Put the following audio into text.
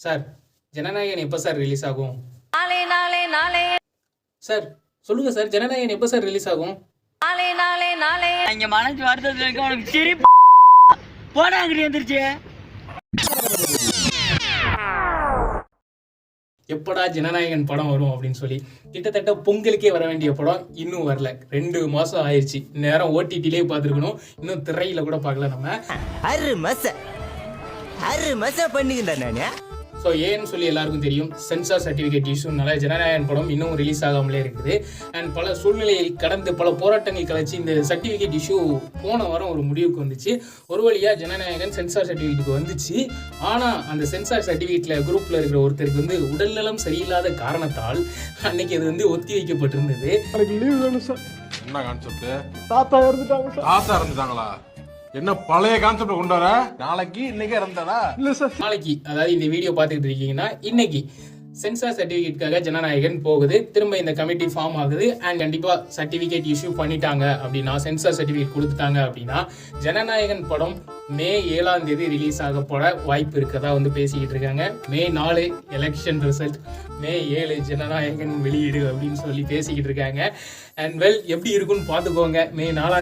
Sir Jananayagan எப்போ sir release ஆகும்? நாளே நாளே நாளே சார் சொல்லுங்க சார், ஜனநாயகன் எப்போ சார் ரிலீஸ் ஆகும்? நாளே நாளே நாளே இங்க மனசு வருத்தத்துல இருக்க உனக்கு சரி போடா அங்கிட்டு வந்துருச்சு. எப்படா ஜனநாயகன் படம் வரும் அப்படின்னு சொல்லி கிட்டத்தட்ட பொங்கலுக்கே வர வேண்டிய படம் இன்னும் வரல. 2 மாசம் ஆயிடுச்சு. நேரம் ஓடிடிலே பார்த்துருக்கணும், இன்னும் திரையில கூட பார்க்கல நம்ம. அரு மச பண்ணிக்கிட்டேன் நானே. ஸோ ஏன்னு சொல்லி எல்லாருக்கும் தெரியும், சென்சார் சர்டிஃபிகேட் இஷ்யூனால ஜனநாயகன் படம் இன்னும் ரிலீஸ் ஆகாமலே இருக்குது. அண்ட் பல சூழ்நிலையை கடந்து பல போராட்டங்கள் கழிச்சு இந்த சர்டிஃபிகேட் இஷ்யூ போன வாரம் ஒரு முடிவுக்கு வந்துச்சு. ஒரு வழியாக ஜனநாயகன் சென்சார் சர்டிஃபிகேட்டுக்கு வந்துச்சு. ஆனால் அந்த சென்சார் சர்டிஃபிகேட்டில் குரூப்பில் இருக்கிற ஒருத்தருக்கு வந்து உடல்நலம் சரியில்லாத காரணத்தால் அன்னைக்கு அது வந்து ஒத்தி வைக்கப்பட்டிருந்தது. என்ன கான்செப்ட்? தாத்தா இறந்துட்டாங்களா? என்ன பழைய கான்செப்ட் கொண்டு வர? நாளைக்கு இன்னைக்கு இறந்தாரா? இல்ல சார், நாளைக்கு, அதாவது இந்த வீடியோ பார்த்துக்கிட்டு இருக்கீங்கன்னா இன்னைக்கு சென்சார் சர்டிஃபிகேட்காக ஜனநாயகன் போகுது. திரும்ப இந்த கமிட்டி ஃபார்ம் ஆகுது. அண்ட் கண்டிப்பாக சர்டிஃபிகேட் இஷ்யூ பண்ணிட்டாங்க அப்படின்னா, சென்சார் சர்டிஃபிகேட் கொடுத்துட்டாங்க அப்படின்னா ஜனநாயகன் படம் மே 7ஆம் தேதி ரிலீஸ் ஆக போட வாய்ப்பு இருக்கதா வந்து பேசிக்கிட்டு இருக்காங்க. மே 4 எலெக்ஷன் ரிசல்ட், மே 7 ஜனநாயகன் வெளியீடு அப்படின்னு சொல்லி பேசிக்கிட்டு இருக்காங்க. அண்ட் வெல் எப்படி இருக்குன்னு பார்த்துக்கோங்க. மே 4